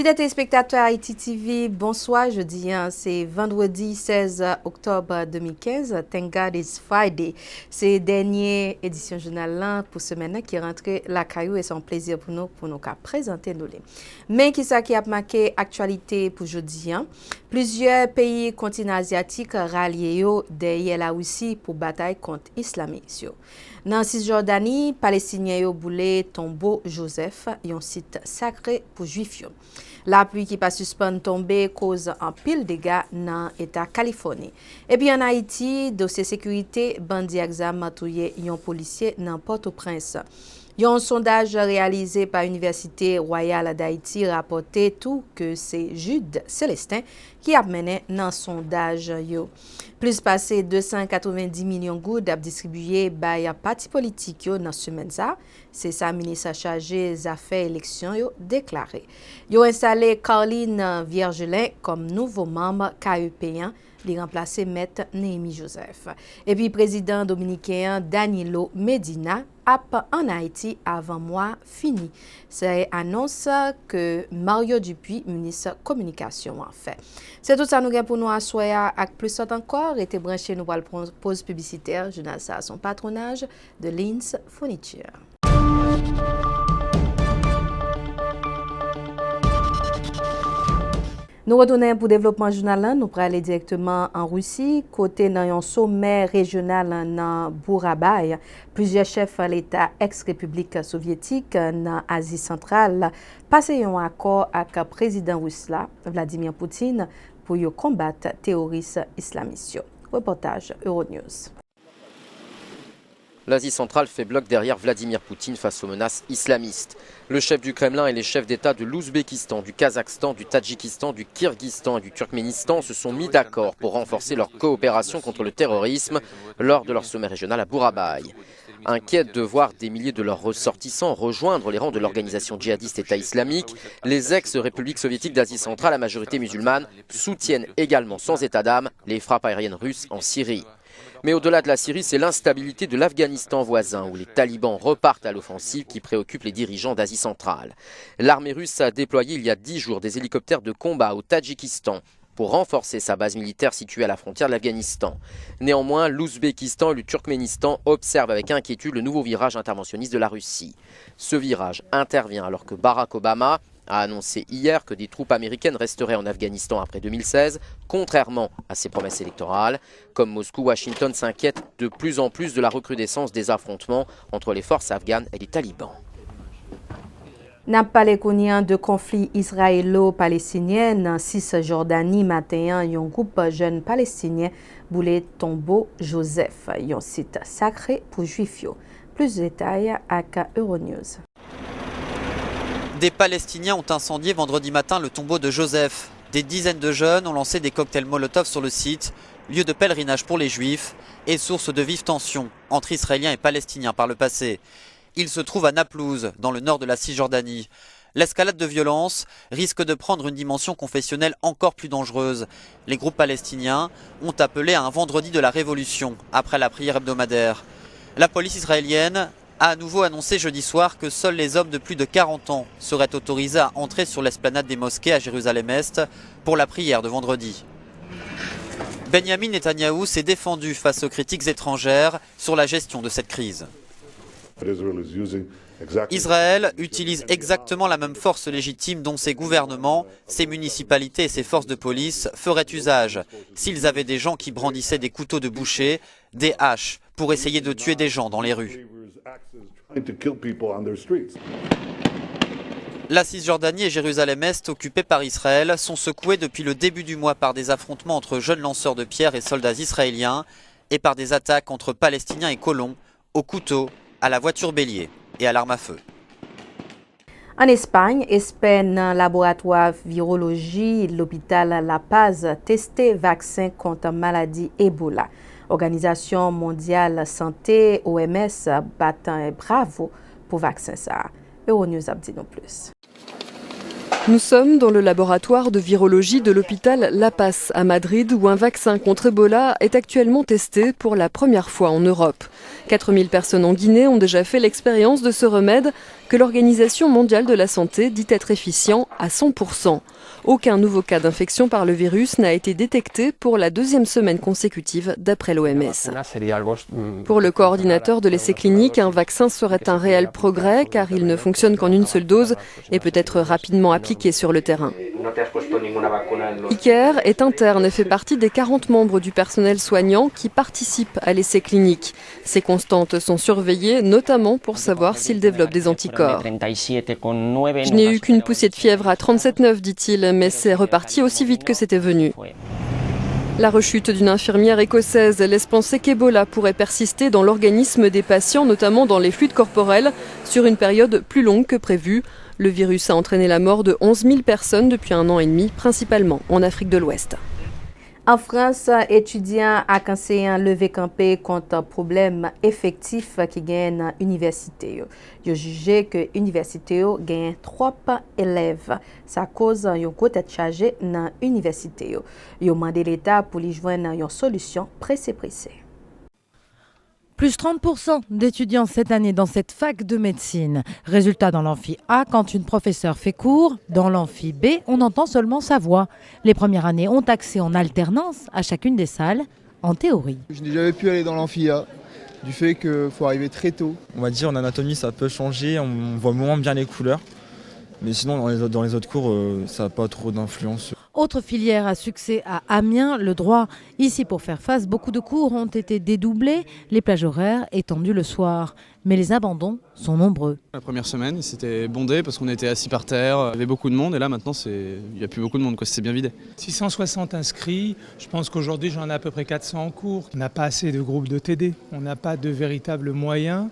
Fidèles téléspectateurs Haïti TV, bonsoir. Jeudi, c'est vendredi 16 octobre 2015. Thank God it's Friday. C'est la dernière édition journal pour semaine qui est rentrée la caillou et c'est un plaisir pour nous présenter nous. Mais qui ça qui a marqué actualité pour jeudi? Plusieurs pays continents asiatiques ralliés derrière la Russie pour bataille contre l'islamisme. Dans Cisjordanie, Palestiniens ont boulé tombeau Joseph, un site sacré pour Juifs. La pluie qui pas suspend tomber cause un pile dégâts dans l'État Californie. Et puis en Haïti, dossier sécurité, bandit examen touye un policier dans Port-au-Prince. Un sondage réalisé par l'Université royale d'Haïti rapportait tout que c'est Jude Célestin qui a mené dans sondage. Plus passé 290 millions de gouttes distribuées par les partis politiques dans ce semaine. C'est ça, ministre chargé des affaires élections déclaré. Ils ont installé Caroline Viergelin comme nouveau membre KEP1. Il remplacé Maître Néhémie Joseph. Et puis, président dominicain Danilo Medina en Haïti avant mois fini. C'est annonce que Mario Dupuis, ministre communication, a fait. C'est tout ça nous avons pour nous à soir avec plus encore. Restez branchés, nous allons prendre pause publicitaire. Je n'ai ça son patronage de Lins Furniture. Nous retournons pour le développement journal. Nous allons aller directement en Russie, côté dans un sommet régional dans Bourabaï. Plusieurs chefs de l'État ex-république soviétique dans l'Asie centrale passé un accord avec le président russe Vladimir Poutine pour combattre les terroristes islamistes. Reportage Euronews. L'Asie centrale fait bloc derrière Vladimir Poutine face aux menaces islamistes. Le chef du Kremlin et les chefs d'État de l'Ouzbékistan, du Kazakhstan, du Tadjikistan, du Kirghizistan et du Turkménistan se sont mis d'accord pour renforcer leur coopération contre le terrorisme lors de leur sommet régional à Bourabaï. Inquiètes de voir des milliers de leurs ressortissants rejoindre les rangs de l'organisation djihadiste État islamique, les ex-républiques soviétiques d'Asie centrale à majorité musulmane soutiennent également sans état d'âme les frappes aériennes russes en Syrie. Mais au-delà de la Syrie, c'est l'instabilité de l'Afghanistan voisin, où les talibans repartent à l'offensive qui préoccupe les dirigeants d'Asie centrale. L'armée russe a déployé il y a 10 jours des hélicoptères de combat au Tadjikistan pour renforcer sa base militaire située à la frontière de l'Afghanistan. Néanmoins, l'Ouzbékistan et le Turkménistan observent avec inquiétude le nouveau virage interventionniste de la Russie. Ce virage intervient alors que Barack Obama a annoncé hier que des troupes américaines resteraient en Afghanistan après 2016, contrairement à ses promesses électorales. Comme Moscou, Washington s'inquiète de plus en plus de la recrudescence des affrontements entre les forces afghanes et les talibans. N'a pas les de conflit israélo-palestinien en Cisjordanie matin, un groupe de jeunes palestiniens boulé tombeau Joseph, un site sacré pour juifs. Plus de détails à Euronews. Des Palestiniens ont incendié vendredi matin le tombeau de Joseph. Des dizaines de jeunes ont lancé des cocktails Molotov sur le site, lieu de pèlerinage pour les Juifs et source de vives tensions entre Israéliens et Palestiniens par le passé. Il se trouve à Naplouse, dans le nord de la Cisjordanie. L'escalade de violence risque de prendre une dimension confessionnelle encore plus dangereuse. Les groupes palestiniens ont appelé à un vendredi de la révolution, après la prière hebdomadaire. La police israélienne a à nouveau annoncé jeudi soir que seuls les hommes de plus de 40 ans seraient autorisés à entrer sur l'esplanade des mosquées à Jérusalem-Est pour la prière de vendredi. Benyamin Netanyahou s'est défendu face aux critiques étrangères sur la gestion de cette crise. Israël utilise exactement la même force légitime dont ses gouvernements, ses municipalités et ses forces de police feraient usage s'ils avaient des gens qui brandissaient des couteaux de boucher, des haches pour essayer de tuer des gens dans les rues. La Cisjordanie et Jérusalem-Est, occupées par Israël, sont secouées depuis le début du mois par des affrontements entre jeunes lanceurs de pierres et soldats israéliens et par des attaques entre Palestiniens et colons, au couteau, à la voiture bélier et à l'arme à feu. En Espagne, Espen laboratoire virologie l'hôpital La Paz testé vaccin contre maladie Ebola. Organisation mondiale santé OMS battant bravo pour vaccin ça. Euronews a dit non plus. Nous sommes dans le laboratoire de virologie de l'hôpital La Paz à Madrid où un vaccin contre Ebola est actuellement testé pour la première fois en Europe. 4000 personnes en Guinée ont déjà fait l'expérience de ce remède que l'Organisation mondiale de la santé dit être efficient à 100%. Aucun nouveau cas d'infection par le virus n'a été détecté pour la deuxième semaine consécutive d'après l'OMS. Pour le coordinateur de l'essai clinique, un vaccin serait un réel progrès car il ne fonctionne qu'en une seule dose et peut être rapidement appliqué sur le terrain. Iker est interne et fait partie des 40 membres du personnel soignant qui participent à l'essai clinique. Ses constantes sont surveillées, notamment pour savoir s'il développe des anticorps. Je n'ai eu qu'une poussée de fièvre à 37,9, dit-il, mais c'est reparti aussi vite que c'était venu. La rechute d'une infirmière écossaise laisse penser qu'Ebola pourrait persister dans l'organisme des patients, notamment dans les fluides corporels, sur une période plus longue que prévue. Le virus a entraîné la mort de 11 000 personnes depuis 1 an et demi, principalement en Afrique de l'Ouest. En France, étudiants et enseignants levé campé contre problème effectif qui gagne dans l'université. Ils ont jugé que l'université gagne trop d'élèves. Ça cause une grosse tête chargée dans l'université. Ils ont demandé l'État pour lui joindre une solution pressée. Plus 30% d'étudiants cette année dans cette fac de médecine. Résultat dans l'amphi A, quand une professeure fait cours, dans l'amphi B, on entend seulement sa voix. Les premières années ont accès en alternance à chacune des salles, en théorie. Je n'ai jamais pu aller dans l'amphi A, du fait qu'il faut arriver très tôt. On va dire en anatomie ça peut changer, on voit moins bien les couleurs. Mais sinon dans les autres cours, ça n'a pas trop d'influence. Autre filière à succès à Amiens, le droit. Ici, pour faire face, beaucoup de cours ont été dédoublés, les plages horaires étendues le soir. Mais les abandons sont nombreux. La première semaine, c'était bondé parce qu'on était assis par terre, il y avait beaucoup de monde et là maintenant il n'y a plus beaucoup de monde, c'est bien vidé. 660 inscrits, je pense qu'aujourd'hui j'en ai à peu près 400 en cours. On n'a pas assez de groupes de TD, on n'a pas de véritables moyens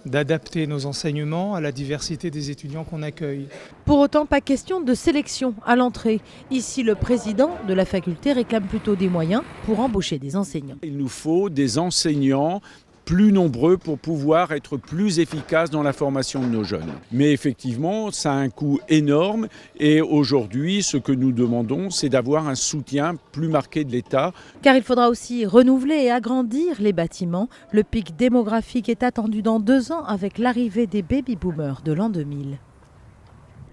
d'adapter nos enseignements à la diversité des étudiants qu'on accueille. Pour autant, pas question de sélection à l'entrée. Ici, le président de la faculté réclame plutôt des moyens pour embaucher des enseignants. Il nous faut des enseignants plus nombreux pour pouvoir être plus efficaces dans la formation de nos jeunes. Mais effectivement, ça a un coût énorme et aujourd'hui, ce que nous demandons, c'est d'avoir un soutien plus marqué de l'État. Car il faudra aussi renouveler et agrandir les bâtiments. Le pic démographique est attendu dans 2 ans avec l'arrivée des baby-boomers de l'an 2000.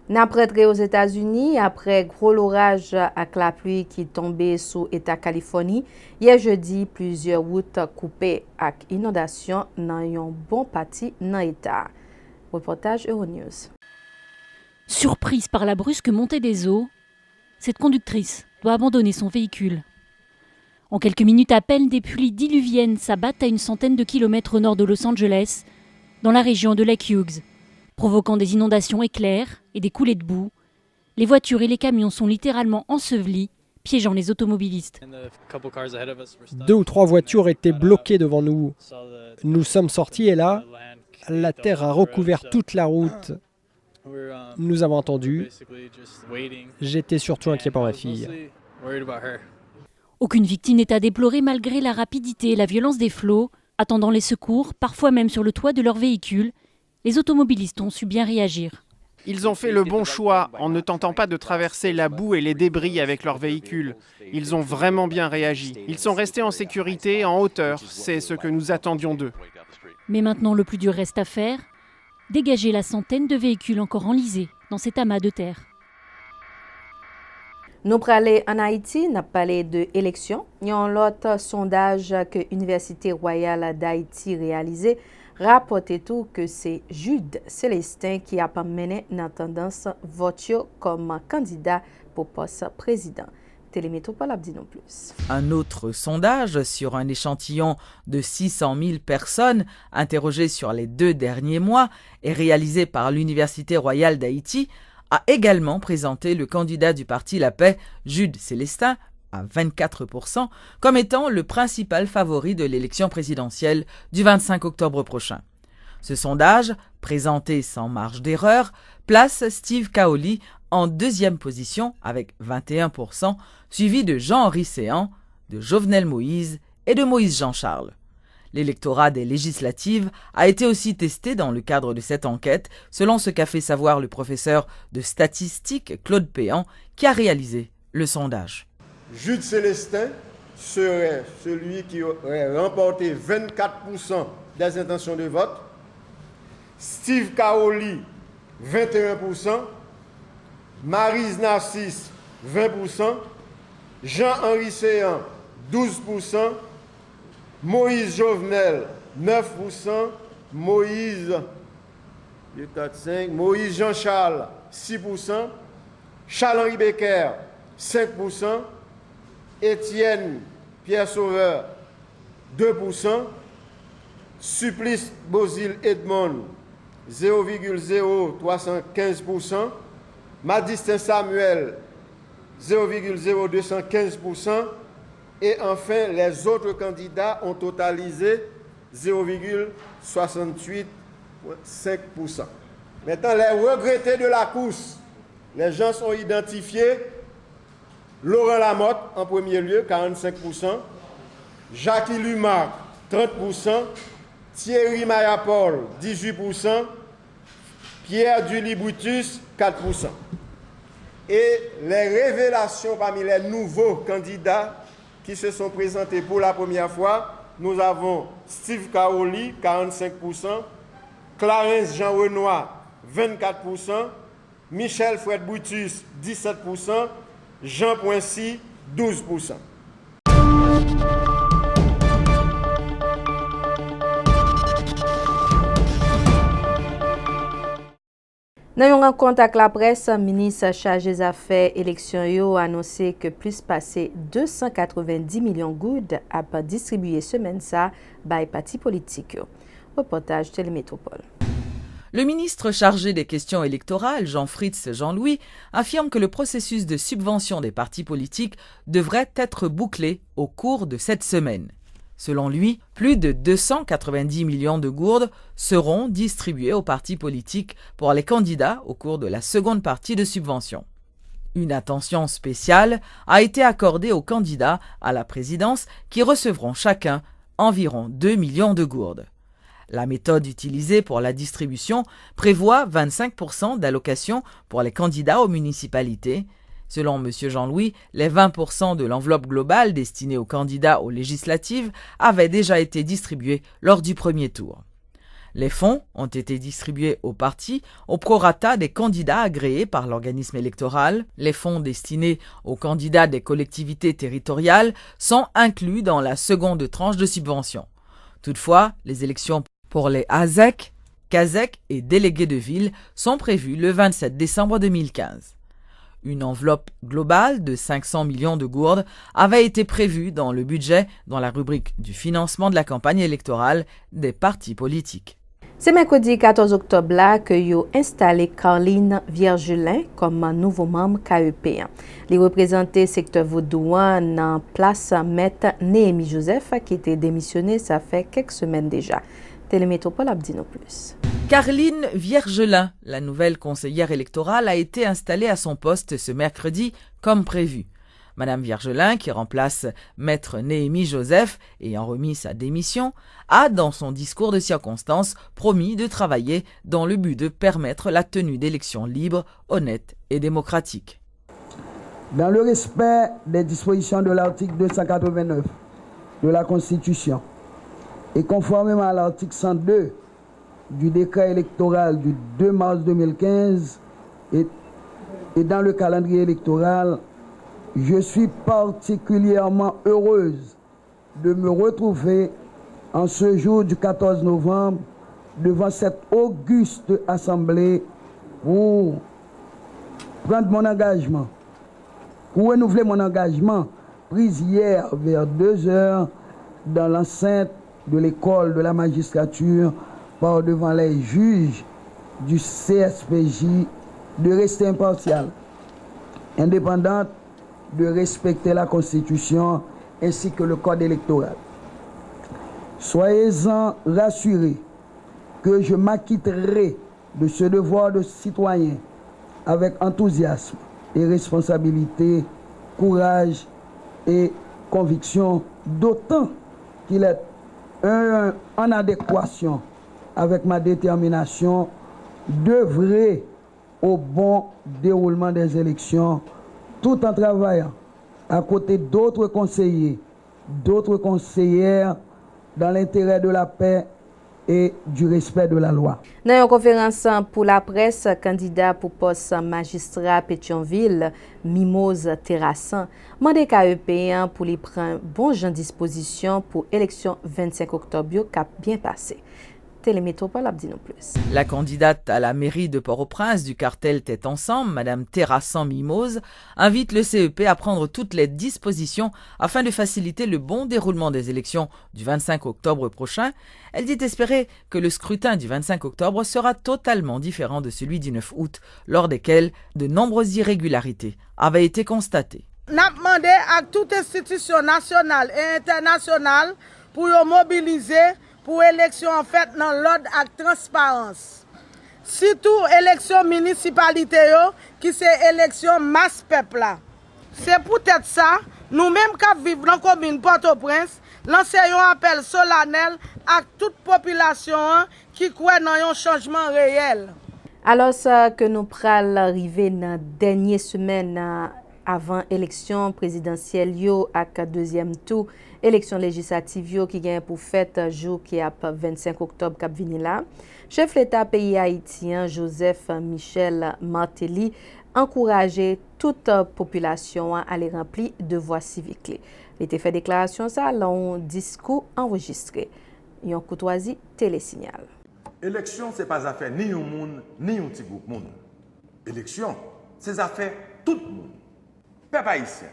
N'après aux États-Unis, après gros orage avec la pluie qui tombait sur l'État Californie, hier jeudi, plusieurs routes coupées avec inondation dans un bon parti dans l'État. Reportage Euronews. Surprise par la brusque montée des eaux, cette conductrice doit abandonner son véhicule. En quelques minutes à peine, des pluies diluviennes s'abattent à une centaine de kilomètres au nord de Los Angeles, dans la région de Lake Hughes, provoquant des inondations éclairs et des coulées de boue. Les voitures et les camions sont littéralement ensevelis, piégeant les automobilistes. 2 ou 3 voitures étaient bloquées devant nous. Nous sommes sortis et là, la terre a recouvert toute la route. Nous avons attendu. J'étais surtout inquiet pour ma fille. Aucune victime n'est à déplorer malgré la rapidité et la violence des flots. Attendant les secours, parfois même sur le toit de leur véhicule, les automobilistes ont su bien réagir. Ils ont fait le bon choix en ne tentant pas de traverser la boue et les débris avec leur véhicule. Ils ont vraiment bien réagi. Ils sont restés en sécurité, en hauteur. C'est ce que nous attendions d'eux. Mais maintenant, le plus dur reste à faire. Dégager la centaine de véhicules encore enlisés dans cet amas de terre. Nous parlons en Haïti, nous parlons de l'élection. Il y a un autre sondage que l'Université royale d'Haïti réalisé. Rapportez tout que c'est Jude Célestin qui a mené dans tendance vote comme candidat pour poste président. Télémétropole a dit non plus. Un autre sondage sur un échantillon de 600 000 personnes interrogées sur les 2 derniers mois et réalisé par l'Université royale d'Haïti a également présenté le candidat du parti La Paix, Jude Célestin, à 24%, comme étant le principal favori de l'élection présidentielle du 25 octobre prochain. Ce sondage, présenté sans marge d'erreur, place Steve Kaoli en 2e position avec 21%, suivi de Jean-Henri Séan, de Jovenel Moïse et de Moïse Jean-Charles. L'électorat des législatives a été aussi testé dans le cadre de cette enquête, selon ce qu'a fait savoir le professeur de statistique Claude Péan, qui a réalisé le sondage. Jude Célestin serait celui qui aurait remporté 24% des intentions de vote, Steve Kaoli 21%, Maryse Narcisse 20%, Jean-Henri Séan 12%, Moïse Jovenel 9%, Moïse Jean-Charles 6%, Charles-Henri Becker 5%, Étienne Pierre Sauveur 2%, Supplice Bozil Edmond 0,0315%, Madistin Samuel 0,0215%, et enfin les autres candidats ont totalisé 0,68,5%. Maintenant, les regrettés de la course, les gens sont identifiés. Laurent Lamotte en premier lieu, 45%, Jacques Lumarc, 30%, Thierry Mayapol, 18%, Pierre Duly-Brutus, 4%. Et les révélations parmi les nouveaux candidats qui se sont présentés pour la première fois, nous avons Steve Kaoli, 45%, Clarence Jean Renoir, 24%, Michel Fred Brutus, 17%, Jean Poincy, 12%. Dans une rencontre avec la presse, le ministre chargé des Affaires élections a annoncé que plus passé 290 millions de goudes à distribuer semaine ça par les partis politiques. Reportage Télémétropole. Le ministre chargé des questions électorales, Jean-Fritz Jean-Louis, affirme que le processus de subvention des partis politiques devrait être bouclé au cours de cette semaine. Selon lui, plus de 290 millions de gourdes seront distribuées aux partis politiques pour les candidats au cours de la seconde partie de subvention. Une attention spéciale a été accordée aux candidats à la présidence qui recevront chacun environ 2 millions de gourdes. La méthode utilisée pour la distribution prévoit 25% d'allocation pour les candidats aux municipalités. Selon M. Jean-Louis, les 20% de l'enveloppe globale destinée aux candidats aux législatives avaient déjà été distribués lors du premier tour. Les fonds ont été distribués aux partis au prorata des candidats agréés par l'organisme électoral. Les fonds destinés aux candidats des collectivités territoriales sont inclus dans la seconde tranche de subvention. Toutefois, les élections pour les ASEC, CASEC et délégués de ville sont prévues le 27 décembre 2015. Une enveloppe globale de 500 millions de gourdes avait été prévue dans le budget dans la rubrique du financement de la campagne électorale des partis politiques. C'est mercredi 14 octobre là que yo installé Caroline Viergelin comme nouveau membre KEP. Les représentants secteur vaudouan en place Maître Néhémie Joseph qui était démissionné ça fait quelques semaines déjà. Télémétropole a dit non plus. Caroline Viergelin, la nouvelle conseillère électorale, a été installée à son poste ce mercredi comme prévu. Madame Viergelin, qui remplace Maître Néhémie Joseph, ayant remis sa démission, a, dans son discours de circonstance, promis de travailler dans le but de permettre la tenue d'élections libres, honnêtes et démocratiques. Dans le respect des dispositions de l'article 289 de la Constitution et conformément à l'article 102 du décret électoral du 2 mars 2015 et dans le calendrier électoral, je suis particulièrement heureuse de me retrouver en ce jour du 14 novembre devant cette auguste assemblée pour prendre mon engagement, pour renouveler mon engagement pris hier vers 2 heures dans l'enceinte de l'école de la magistrature par devant les juges du CSPJ de rester impartial, indépendante, de respecter la Constitution ainsi que le Code électoral. Soyez-en rassurés que je m'acquitterai de ce devoir de citoyen avec enthousiasme et responsabilité, courage et conviction, d'autant qu'il est en adéquation avec ma détermination d'œuvrer au bon déroulement des élections, tout en travaillant à côté d'autres conseillers, d'autres conseillères dans l'intérêt de la paix et du respect de la loi. Dans une conférence pour la presse, candidat pour poste magistrat Pétionville, Mimose Terrassan, demandé KEP pour les prendre bon genre disposition pour l'élection 25 octobre qui a bien passé. Télémétropole a dit non plus. La candidate à la mairie de Port-au-Prince du cartel Tête Ensemble, Madame Terrassan Mimose, invite le CEP à prendre toutes les dispositions afin de faciliter le bon déroulement des élections du 25 octobre prochain. Elle dit espérer que le scrutin du 25 octobre sera totalement différent de celui du 9 août, lors desquels de nombreuses irrégularités avaient été constatées. Nous avons demandé à toute institution nationale et internationale pour mobiliser pour élection en fait dans l'ordre avec transparence. Surtout élection municipalité qui c'est élection masse peuple là. C'est peut-être ça, nous-mêmes qui vivons dans la commune Port-au-Prince, lancer un appel solennel à toute population qui croit dans un changement réel. Alors ça que nous pral arriver dans la dernière semaine avant élection présidentielle yo ak deuxième tour élection législative yo qui gagne pour fête jour qui a 25 octobre k'ap vini là. Chef l'État pays haïtien Joseph Michel Martelly encourager toute population à aller remplir devoir civique. Il était fait déclaration ça dans un discours enregistré. Yon courtoisie télésignal. Élection c'est pas affaire ni un monde ni un petit groupe monde. Élection c'est affaire tout le monde. Peuple haïtien,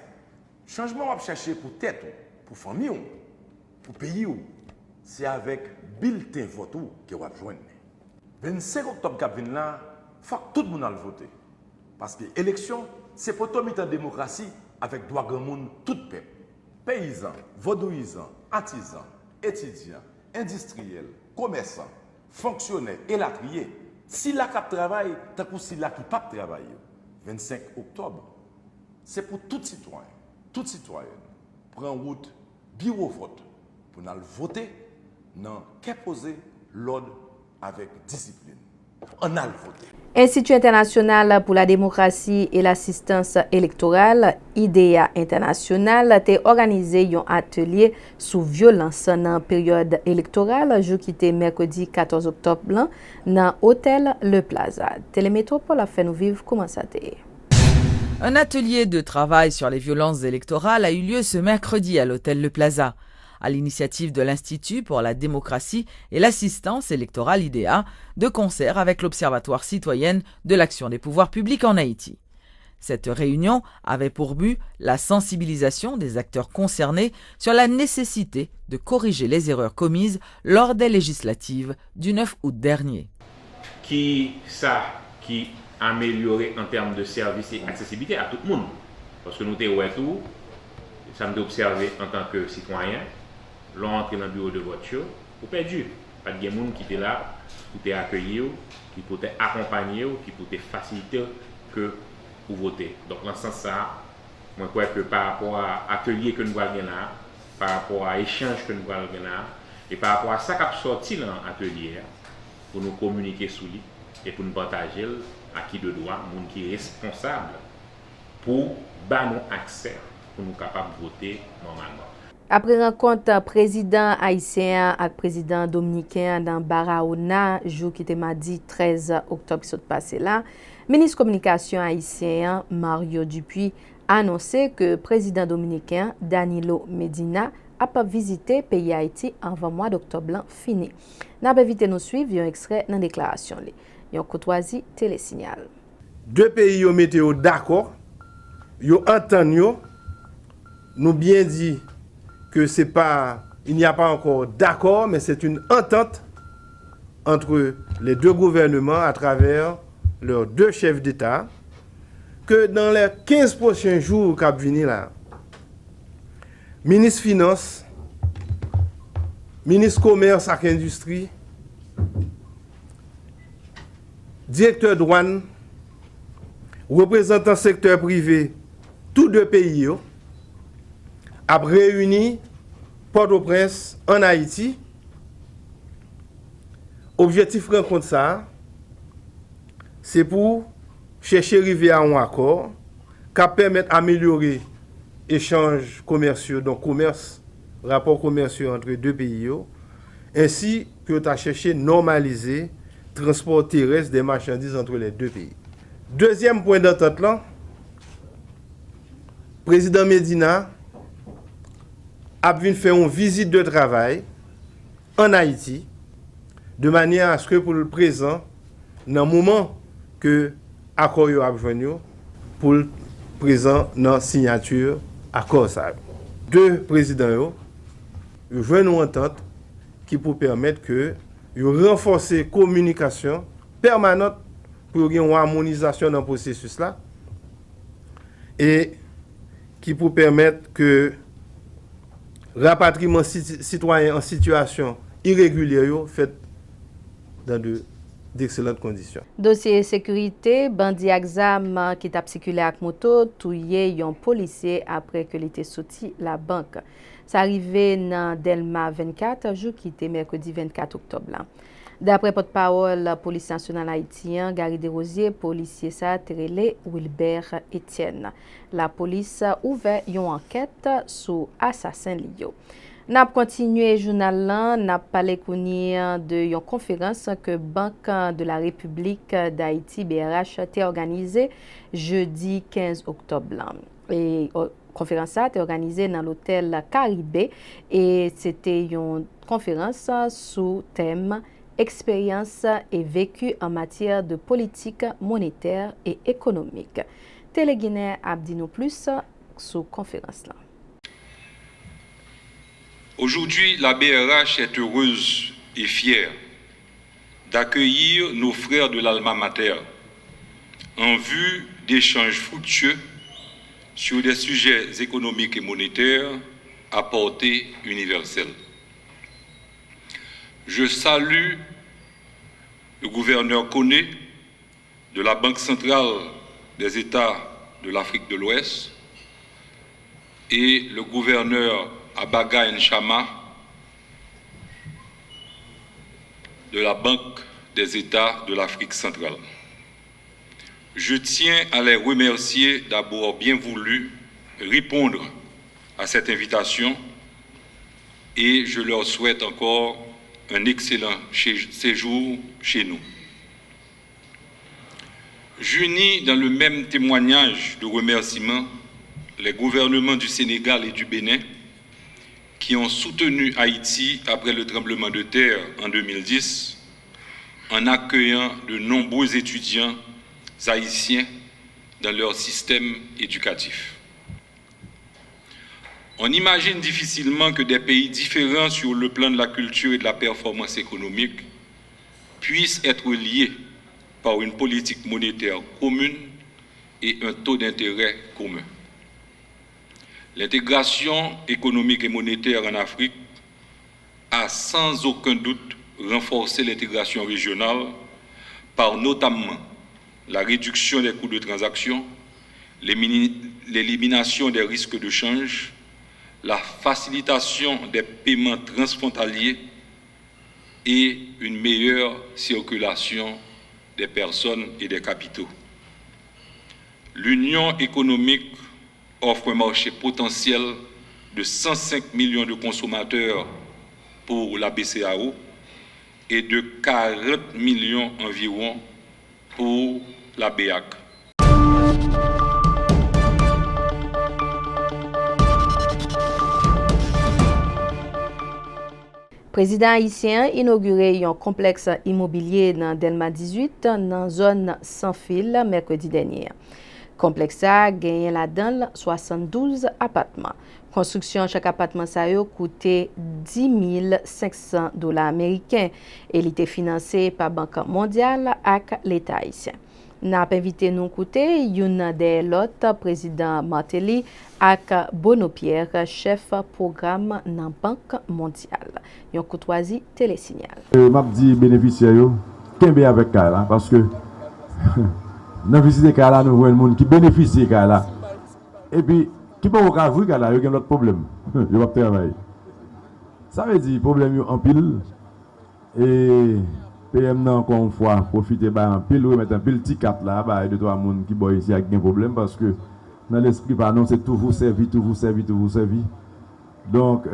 changement on va chercher pour tête, pour famille, pour pays, c'est avec bulletin vote que on va joindre. 25 octobre qui vient là, faut que tout le monde aille voter. Parce que l'élection, c'est pour tout mettre en démocratie avec droit grand monde, tout peuple. Paysans, vaudouisants, artisans, étudiants, industriels, commerçants, fonctionnaires et latriers. Si la cap travaille, tant que si la qui pas travaille. 25 octobre. C'est pour tout citoyen, toute citoyenne, prendre route, bureau vote, pour nous voter, non, qu'imposer l'ordre avec discipline. On a le voté. Institut international pour la démocratie et l'assistance électorale, IDEA International, a organisé un atelier sur violence dans la période électorale, jour qui était mercredi 14 octobre, dans l'hôtel Le Plaza. Télémétropole a fait nous vivre comment ça était. Un atelier de travail sur les violences électorales a eu lieu ce mercredi à l'hôtel Le Plaza, à l'initiative de l'Institut pour la démocratie et l'assistance électorale IDEA, de concert avec l'Observatoire citoyenne de l'action des pouvoirs publics en Haïti. Cette réunion avait pour but la sensibilisation des acteurs concernés sur la nécessité de corriger les erreurs commises lors des législatives du 9 août dernier. Qui améliorer en termes de services et accessibilité à tout le monde. Parce que nous avons tout, ça nous observé en tant que citoyen, l'entrée dans le bureau de voiture, ou perdu. Pas de gens qui étaient là, qui étaient accueillis, qui pouvaient accompagner, qui pouvaient faciliter que vous votez. Donc dans ce sens ça, moi je crois que par rapport à l'atelier que nous avons là, par rapport à l'échange que nous avons là, et par rapport à ça qui a sorti dans l'atelier, pour nous communiquer sur lui et pour nous partager à qui de droit, monde qui est responsable pour nous accès pour nous capables de voter normalement. Après rencontre président haïtien et président dominicain dans Barahona, jour qui était mardi 13 octobre qui s'est passé là, ministre communication haïtien Mario Dupuis a annoncé que président dominicain Danilo Medina a pas visité pays Haïti avant mois d'octobre fini. N'a pas évité nous suivre un extrait dans déclaration li. Yon courtoisie télésignal. Deux pays yo météo d'accord, yo entend yo, nous bien dit que c'est pas, il n'y a pas encore d'accord, mais c'est une entente entre les deux gouvernements à travers leurs deux chefs d'État, que dans les 15 prochains jours qu'a venu là, ministre Finance, ministre Commerce et Industrie, directeur douane, représentant secteur privé, tous deux pays a réuni Port-au-Prince en Haïti Objectif rencontre ça, c'est pour chercher arriver à un accord qui permet d'améliorer échanges commerciaux, donc commerce, rapports commerciaux entre deux pays, ainsi que de chercher normaliser le transport terrestre des marchandises entre les deux pays. Deuxième point d'entente là, le président Medina a venu faire une visite de travail en Haïti, de manière à ce que pour le présent, dans le moment que l'accord a besoin, pour le présent, dans la signature accord ça. Deux présidents, ils jouent une entente qui peut permettre que ils renforcent la communication permanente pour une harmonisation dans le processus là et qui peut permettre que rapatriement citoyen en situation irrégulière fait dans d'excellentes conditions. Dossier sécurité, bandit exam qui t'a circulé avec moto, touye un policier après que il était sorti la banque. Ça arrivé dans Delma 24, jour qui était mercredi 24 octobre là. D'après porte-parole la police nationale haïtienne Gary Desrosiers, policier ça Terele Wilbert Etienne. La police ouvert une enquête sur assassin Lio. N'a continué journal là, n'a parlé de une conférence que Banque de la République d'Haïti BRH a organisée jeudi 15 octobre là. Et conférence a été organisée dans l'hôtel Caribé et c'était une conférence sous thème expérience et vécu en matière de politique monétaire et économique. Téléguinée Abdino Plus sur conférence là. Aujourd'hui, la BRH est heureuse et fière d'accueillir nos frères de l'Alma Mater en vue d'échanges fructueux sur des sujets économiques et monétaires à portée universelle. Je salue le gouverneur Koné de la Banque centrale des États de l'Afrique de l'Ouest et le gouverneur Abaga Nchama de la Banque des États de l'Afrique centrale. Je tiens à les remercier d'avoir bien voulu répondre à cette invitation et je leur souhaite encore un excellent séjour chez nous. J'unis dans le même témoignage de remerciement les gouvernements du Sénégal et du Bénin qui ont soutenu Haïti après le tremblement de terre en 2010 en accueillant de nombreux étudiants haïtiens dans leur système éducatif. On imagine difficilement que des pays différents sur le plan de la culture et de la performance économique puissent être liés par une politique monétaire commune et un taux d'intérêt commun. L'intégration économique et monétaire en Afrique a sans aucun doute renforcé l'intégration régionale par notamment la réduction des coûts de transaction, l'élimination des risques de change, la facilitation des paiements transfrontaliers et une meilleure circulation des personnes et des capitaux. L'Union économique offre un marché potentiel de 105 millions de consommateurs pour la BCAO et de 40 millions environ pour la BEAC. Président haïtien inauguré un complexe immobilier dans Delma 18 dans zone sans fil mercredi dernier. Complexe a gagné là-dedans 72 appartements. Construction chaque appartement ça a coûté $10 500 américains et il était financé par Banque mondiale et l'État haïtien. N'a pas invité nous écouter une des l'autre président Martelly et Bono Pierre, chef programme dans Banque mondiale. Yon courtoisie télésignal. M'a dit bénéficiaire yo kembe avec Kala parce que dans visiter Kala nous voyons monde qui bénéficie Kala et puis qui peut pas voir Kala yo gen l'autre problème. Yo va travailler. Ça veut dire problème yo en pile et PM nan encore une fois profiter ba un pile remettre un pile petit 4 là ba de trois monde qui boy ici avec un problème parce que dans l'esprit pas non c'est tout vous servir. Donc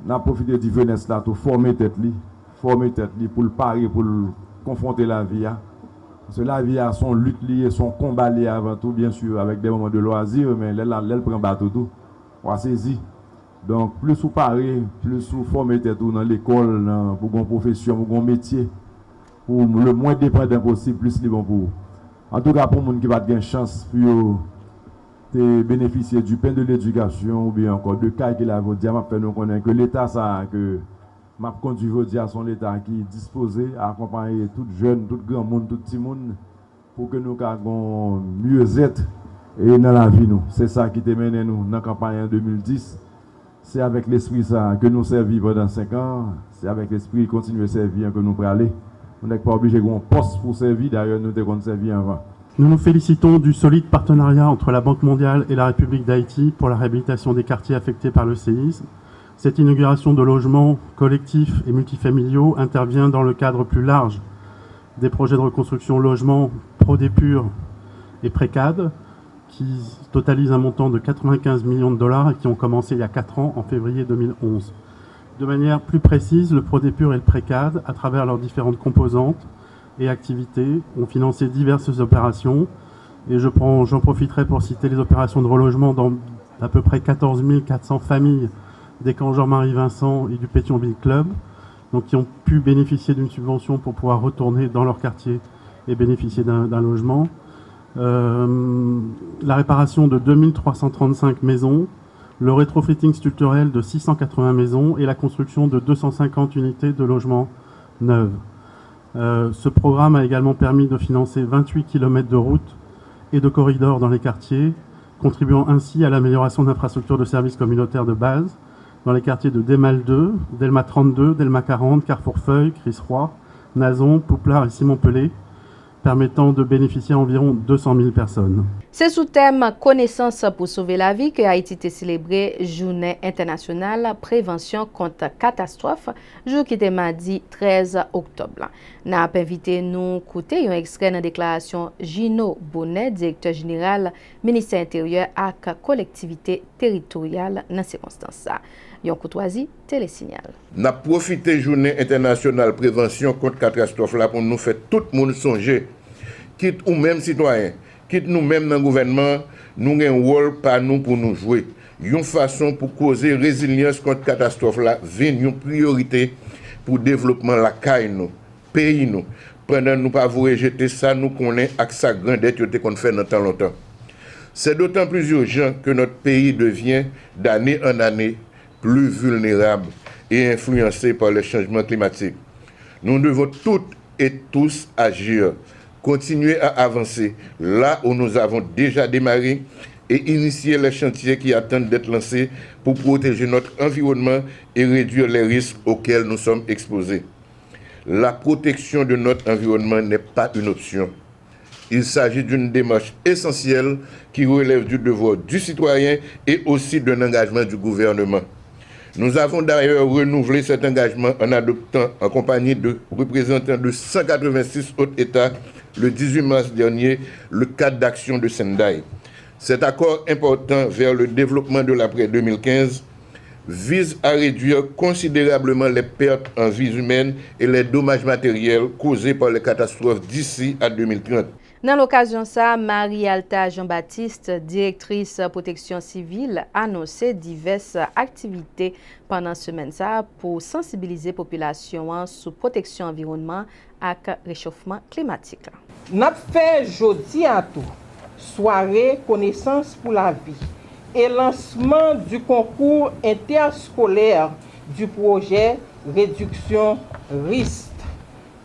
n'a profiter du jeunesse là pour former tête li pour le parier pour le confronter la vie hein. Parce que la vie a son lutte liée, son combat lié avant tout bien sûr avec des moments de loisir mais elle prend bateau tout on va saisir. Donc, plus vous parlez, plus vous formez tout dans l'école, pour une profession, pour un métier, pour le moins dépendant possible, plus c'est bon pour vous. En tout cas, pour les gens qui ont une chance pour bénéficier du pain de l'éducation ou bien encore de cas qu'il a dit, nous connaissons que l'État, ça, que m'a conduit aujourd'hui à son État qui est disposé à accompagner tout jeune, tout grand monde, tout petit monde pour que nous ayons mieux-être et dans la vie. C'est ça qui te mené nous dans la campagne en 2010. C'est avec l'esprit ça que nous servons pendant 5 ans. C'est avec l'esprit continuer à servir que nous pouvons aller. On n'est pas obligé de poste pour servir. D'ailleurs, nous devons servir avant. Nous nous félicitons du solide partenariat entre la Banque mondiale et la République d'Haïti pour la réhabilitation des quartiers affectés par le séisme. Cette inauguration de logements collectifs et multifamiliaux intervient dans le cadre plus large des projets de reconstruction logement Prodépur et Précade, qui totalisent un montant de 95 millions de dollars et qui ont commencé il y a 4 ans, en février 2011. De manière plus précise, le Prodépur et le Précade, à travers leurs différentes composantes et activités, ont financé diverses opérations. Et j'en profiterai pour citer les opérations de relogement dans à peu près 14 400 familles des camps Jean-Marie Vincent et du Pétionville Club, donc qui ont pu bénéficier d'une subvention pour pouvoir retourner dans leur quartier et bénéficier d'un logement. La réparation de 2335 maisons, le rétrofitting structurel de 680 maisons et la construction de 250 unités de logements neuves. Ce programme a également permis de financer 28 km de routes et de corridors dans les quartiers, contribuant ainsi à l'amélioration d'infrastructures de services communautaires de base dans les quartiers de Desmal 2, Delma 32, Delma 40, Carrefour Feuille, Cris-Roy, Nazon, Pouplard et Simon-Pelé, permettant de bénéficier à environ 200 000 personnes. C'est sous thème Connaissance pour sauver la vie que Haïti a célébré Journée internationale prévention contre catastrophe, jour qui était mardi 13 octobre. Nous avons invité nous écouter un extrait de la déclaration Gino Bonnet, directeur général ministère intérieur et collectivité territoriale dans ces circonstances. Yon courtoisie télésignal. Nous avons profité de la Journée internationale prévention contre catastrophe là pour nous faire tout le monde songer, quitte ou même citoyen, quitte nous-mêmes dans le gouvernement, nous avons un rôle par nous pour nous jouer. Une façon pour causer résilience contre catastrophe là, une priorité pour le développement de la caille, nous, pays nous. Pendant nous pas vous rejeter ça, nous connaissons avec sa grandeur qu'on fait dans tant longtemps. C'est d'autant plus urgent que notre pays devient d'année en année plus vulnérables et influencés par les changements climatiques. Nous devons toutes et tous agir, continuer à avancer là où nous avons déjà démarré et initier les chantiers qui attendent d'être lancés pour protéger notre environnement et réduire les risques auxquels nous sommes exposés. La protection de notre environnement n'est pas une option. Il s'agit d'une démarche essentielle qui relève du devoir du citoyen et aussi d'un engagement du gouvernement. Nous avons d'ailleurs renouvelé cet engagement en adoptant, en compagnie de représentants de 186 autres États, le 18 mars dernier, le cadre d'action de Sendai. Cet accord important vers le développement de l'après 2015 vise à réduire considérablement les pertes en vies humaines et les dommages matériels causés par les catastrophes d'ici à 2030. Dans l'occasion ça, Marie-Alta Jean-Baptiste, directrice protection civile, a annoncé diverses activités pendant semaine ça pour sensibiliser la population sur protection environnement et réchauffement climatique. Nous avons fait jeudi à tout soirée connaissance pour la vie et lancement du concours interscolaire du projet réduction risque.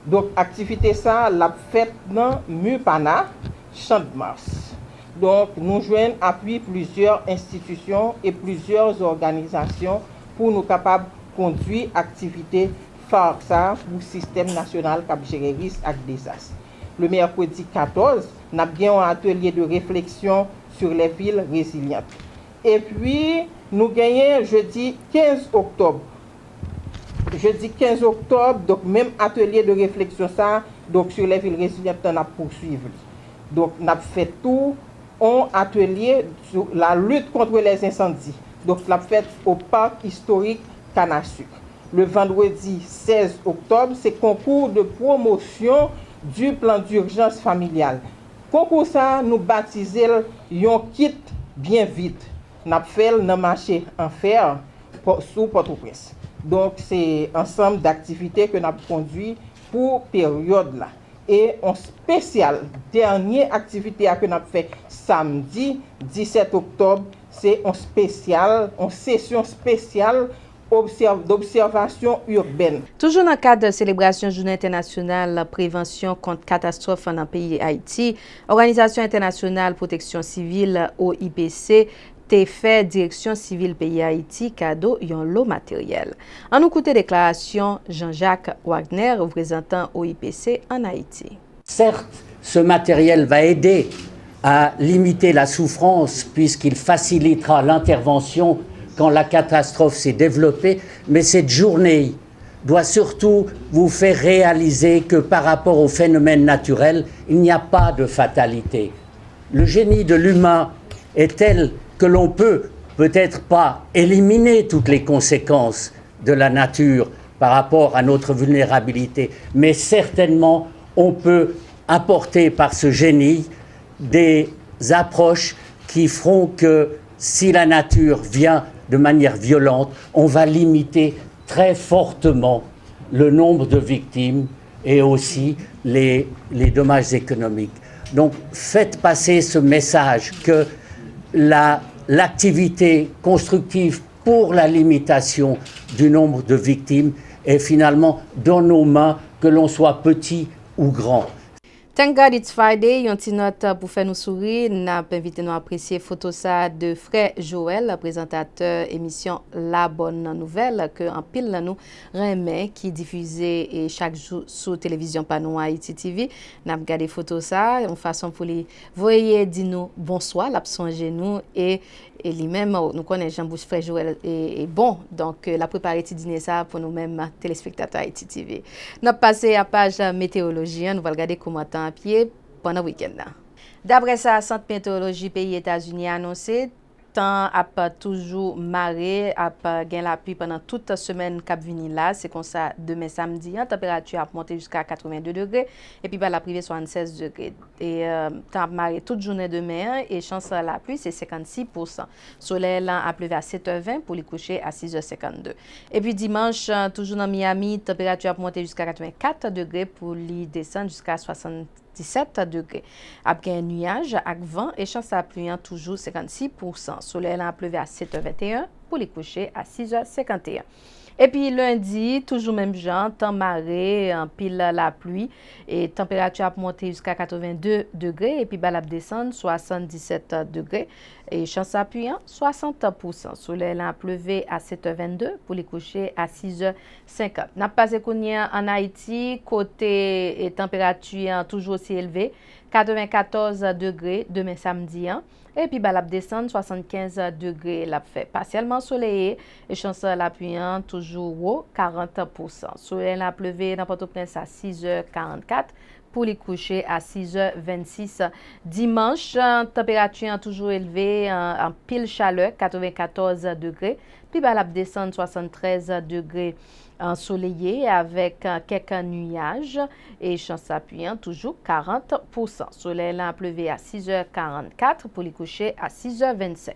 Donc, activité ça, l'a faite dans Mupana, Champ de Mars. Donc, nous joignons appui plusieurs institutions et plusieurs organisations pour nous capables de conduire activité phare ça pour le système national qui gère risque et désastre. Le mercredi 14, nous avons bien un atelier de réflexion sur les villes résilientes. Et puis, nous gagnons jeudi 15 octobre jeudi 15 octobre, donc même atelier de réflexion ça, donc sur les villes résilientes, on a poursuivi. Donc, on a fait tout un atelier sur la lutte contre les incendies. Donc, on a fait au parc historique Canne à Sucre. Le vendredi 16 octobre, c'est concours de promotion du plan d'urgence familiale. Concours ça, nous baptisons un kit bien vite. Nous avons fait le marché en fer sous Port-au-Prince. Donc, c'est un ensemble d'activités que nous avons conduit pour période là. Et en spécial, dernière activité que nous avons fait samedi 17 octobre, c'est une session spéciale d'observation urbaine. Toujours dans le cadre de la célébration Journée internationale de prévention contre catastrophes dans le pays Haïti, Organisation internationale protection civile OIPC te fait direction civile pays Haïti cadeau yon lot matériel. En nous écoute déclaration Jean-Jacques Wagner, représentant OIPC en Haïti. Certes, ce matériel va aider à limiter la souffrance puisqu'il facilitera l'intervention quand la catastrophe s'est développée, mais cette journée doit surtout vous faire réaliser que par rapport aux phénomènes naturels, il n'y a pas de fatalité. Le génie de l'humain est tel que l'on peut-être pas éliminer toutes les conséquences de la nature par rapport à notre vulnérabilité, mais certainement on peut apporter par ce génie des approches qui feront que si la nature vient de manière violente, on va limiter très fortement le nombre de victimes et aussi les dommages économiques. Donc faites passer ce message que l'activité constructive pour la limitation du nombre de victimes est finalement dans nos mains, que l'on soit petit ou grand. Thank God it's Friday, yon ti note pour faire nous sourire, n'a invité nous apprécier photo ça de frère Joël, présentateur émission La Bonne Nouvelle que en pile nous remet qui diffusé chaque jour sur télévision Panou Haïti TV. N'a regardé photo ça en façon pour les voyer dit nous bonsoir, l'a songer nous et lui-même nous connaît Jean-Bouche frère Joël et bon donc la préparer petit dîner ça pour nous mêmes téléspectateurs Haïti TV. N'a passé à page météorologie, nous va regarder comment temps à pied pendant le week-end. D'après ça, Centre météorologie pays États-Unis a annoncé temps a pas toujours maré, a pas gain la pluie pendant toute semaine cap vini là, c'est comme ça demain samedi, température a monté jusqu'à 82 degrés et puis la privé 76 degrés et temps maré toute journée demain et chance à la pluie c'est 56%. Soleil là a pleuvé à 7h20 pour les coucher à 6h52. Et puis dimanche toujours dans Miami, température a monté jusqu'à 84 degrés pour les descendre jusqu'à 77 degrés. Après un nuage avec vent et chance à pluie toujours 56%. Soleil a pleuvé à 7h21 pour les coucher à 6h51. Et puis lundi, toujours même genre, temps maré, en pile la pluie et température a monté jusqu'à 82 degrés et puis la descendre 77 degrés et chance à pluie 60%. Soleil a pleuvé à 7h22 pour les coucher à 6h50. N'a pas écouté en Haïti, côté et température toujours aussi élevée, 94 degrés demain samedi. Et puis, la descend 75 degrés, la fait partiellement ensoleillé et chance la pluie toujours haut, 40%. Soleil a pleuvé dans Port-au-Prince à 6h44 pour les coucher à 6h26. Dimanche, température toujours élevée, en pile chaleur, 94 degrés. Puis, la descend 73 degrés. Ensoleillé avec quelques nuages et chance appuyant toujours 40%. Soleil a pleuvé à 6h44 pour les coucher à 6h25.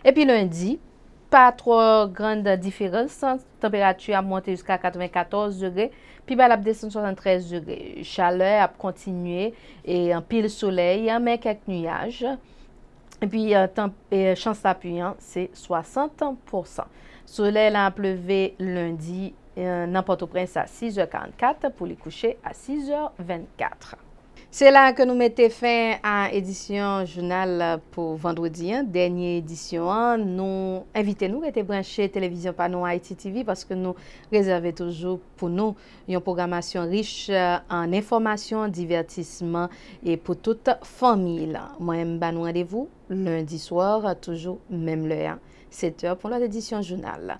Et puis lundi, pas trop grande différence. Température a monté jusqu'à 94 degrés. Puis la descend 73 degrés. Chaleur a continué et en pile soleil, mais quelques nuages. Et puis chance appuyant, c'est 60%. Soleil a pleuvé lundi dans Port-au-Prince à 6h44 pour les coucher à 6h24. C'est là que nous mettons fin à l'édition journal pour vendredi, dernière édition. Nous invitons à être branchés télévision Panou Haïti TV parce que nous réservons toujours pour nous une programmation riche en informations, divertissement et pour toute famille. Moi-même, nous rendez-vous lundi soir, toujours même l'heure, 7h pour l'édition journal.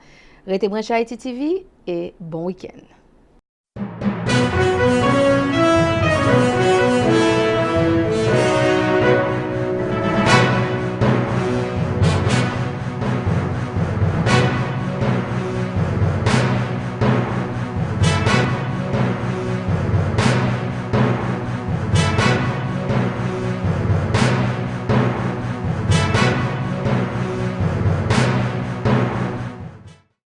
Restez branchés à Haïti TV et bon week-end.